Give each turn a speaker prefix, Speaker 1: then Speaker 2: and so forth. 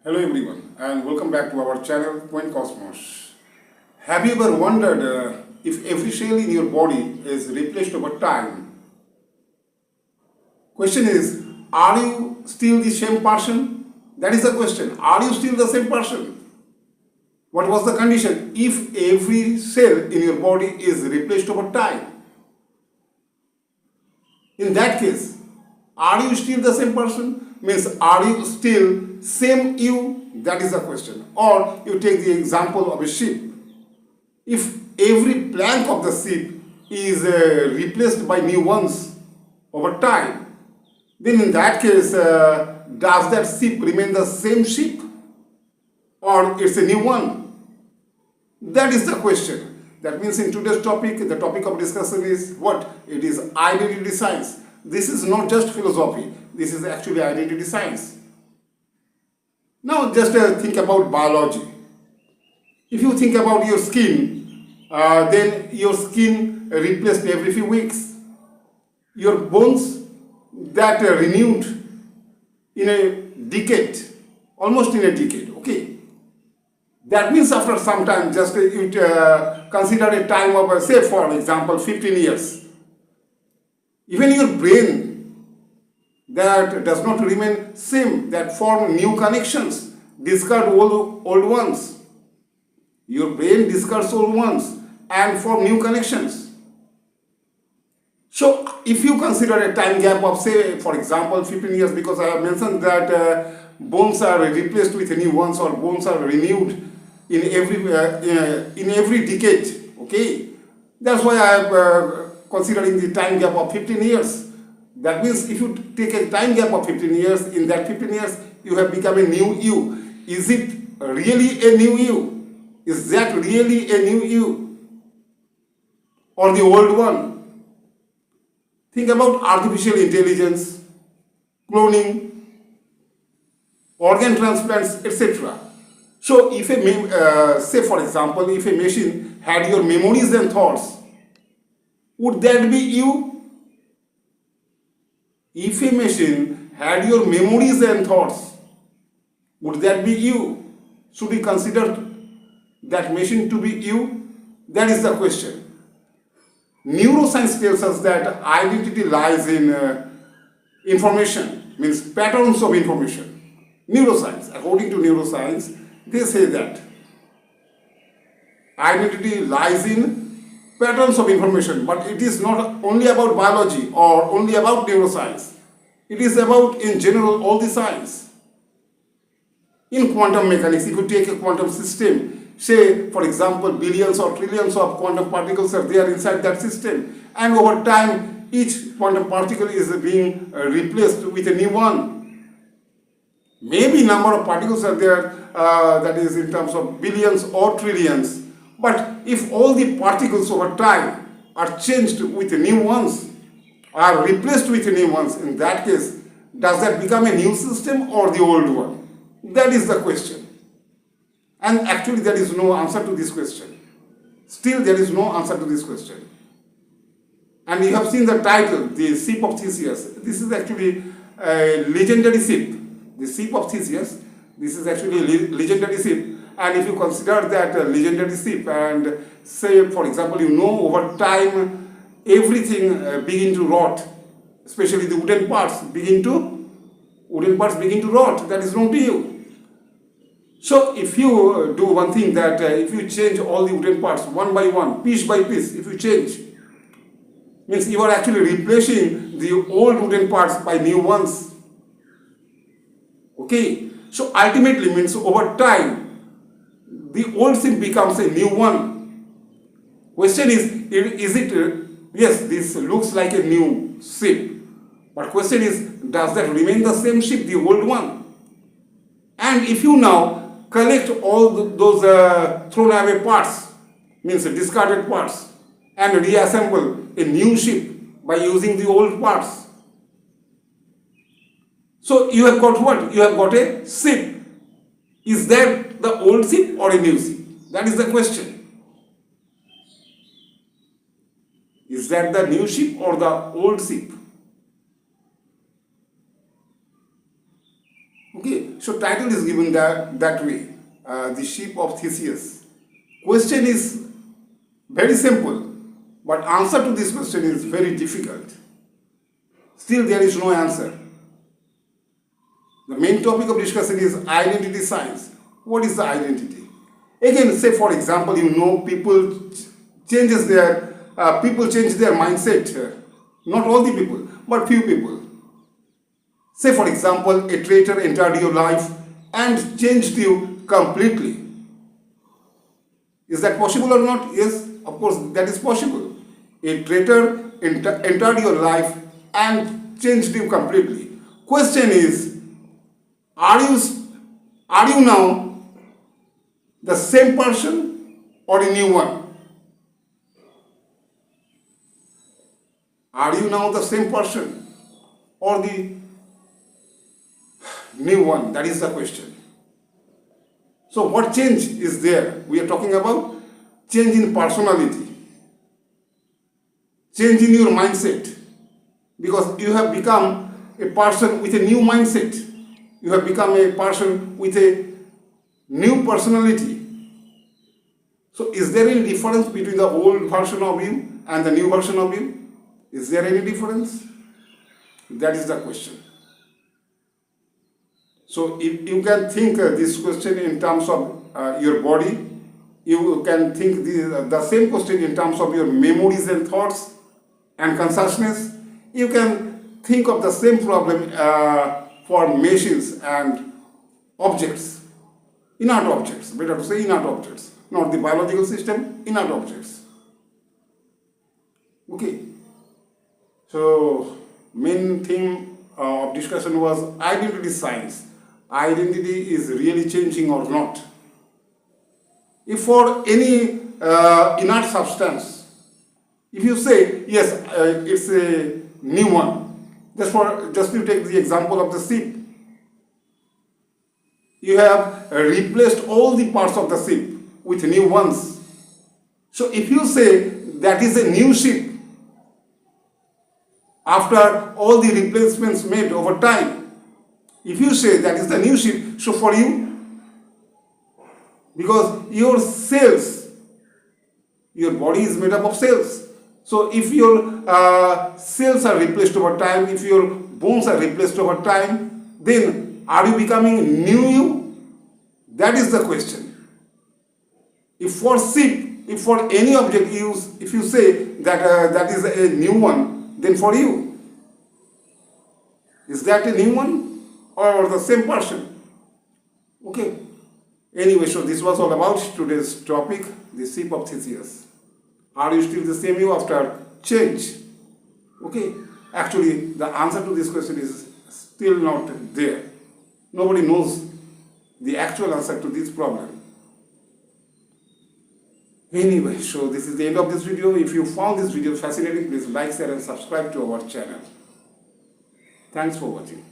Speaker 1: Hello everyone and welcome back to our channel Quaint Cosmos. Have you ever wondered if every cell in your body is replaced over time? Question is, are you still the same person? That is the question. Are you still the same person? What was the condition? If every cell in your body is replaced over time, in that case, are you still the same person? Means, are you still same you? That is the question. Or you take the example of a ship. If every plank of the ship is replaced by new ones over time, then in that case, does that ship remain the same ship? Or it's a new one? That is the question. That means in today's topic, the topic of discussion is what? It is identity science. This is not just philosophy. This is actually identity science. Now just think about biology. If you think about your skin, then your skin replaced every few weeks. Your bones that are renewed in a decade, almost in a decade, okay? That means after some time, just you consider a time of, say for example, 15 years. Even your brain that does not remain same, that form new connections, discard old ones. Your brain discards old ones and form new connections. So if you consider a time gap of, say for example, 15 years, because I have mentioned that bones are replaced with new ones or bones are renewed in every decade, okay? That's why I am considering the time gap of 15 years. That means if you take a time gap of 15 years, in that 15 years, you have become a new you. Is it really a new you? Is that really a new you? Or the old one? Think about artificial intelligence, cloning, organ transplants, etc. So if say for example, if a machine had your memories and thoughts, would that be you? If a machine had your memories and thoughts, would that be you? Should we consider that machine to be you? That is the question. Neuroscience tells us that identity lies in information, means patterns of information. Neuroscience, according to neuroscience, they say that identity lies in patterns of information, but it is not only about biology or only about neuroscience. It is about, in general, all the science. In quantum mechanics, if you take a quantum system, say, for example, billions or trillions of quantum particles are there inside that system, and over time, each quantum particle is being replaced with a new one. Maybe number of particles are there, that is in terms of billions or trillions. But if all the particles over time are changed with new ones, are replaced with new ones, in that case, does that become a new system or the old one? That is the question. And actually there is no answer to this question. Still there is no answer to this question. And you have seen the title, the Ship of Theseus. This is actually a legendary ship. The Ship of Theseus, this is actually a legendary ship. And if you consider that legendary ship and say, for example, you know over time everything begin to rot, especially the wooden parts begin to rot, that is known to you. So if you do one thing, that if you change all the wooden parts one by one, piece by piece, if you change, means you are actually replacing the old wooden parts by new ones. Okay, so ultimately means over time, the old ship becomes a new one. Question is it, yes, this looks like a new ship. But question is, does that remain the same ship, the old one? And if you now collect all those thrown away parts, means discarded parts, and reassemble a new ship by using the old parts, so you have got what? You have got a ship. Is that the old ship or a new ship? That is the question. Is that the new ship or the old ship? Okay, So title is given that way, the Ship of Theseus. Question is very simple, but answer to this question is very difficult. Still there is no answer. The main topic of discussion is identity science. What is the identity? Again, say for example, people change their mindset. Not all the people, but few people. Say for example, a traitor entered your life and changed you completely. Is that possible or not? Yes, of course, that is possible. A traitor entered your life and changed you completely. Question is, are you now the same person or a new one? Are you now the same person or the new one? That is the question. So what change is there? We are talking about change in personality, change in your mindset, because you have become a person with a new mindset. You have become a person with a new personality. So is there any difference between the old version of you and the new version of you? Is there any difference? That is the question. So if you can think this question in terms of your body, you can think the same question in terms of your memories and thoughts and consciousness. You can think of the same problem for machines and objects, inert objects, better to say inert objects, not the biological system, inert objects. Okay. So main theme of discussion was identity science. Identity is really changing or not. If for any inert substance, if you say yes, it's a new one. Just to take the example of the ship, you have replaced all the parts of the ship with new ones. So if you say that is a new ship, after all the replacements made over time, if you say that is the new ship, so for you, because your cells, your body is made up of cells. So if your cells are replaced over time, if your bones are replaced over time, then are you becoming new you? That is the question. If for ship, if for any object if you say that that is a new one, then for you, is that a new one or the same person? Okay. Anyway, so this was all about today's topic, the Ship of Theseus. Are you still the same you after change? Okay. Actually, the answer to this question is still not there. Nobody knows the actual answer to this problem. Anyway, so this is the end of this video. If you found this video fascinating, please like, share and subscribe to our channel. Thanks for watching.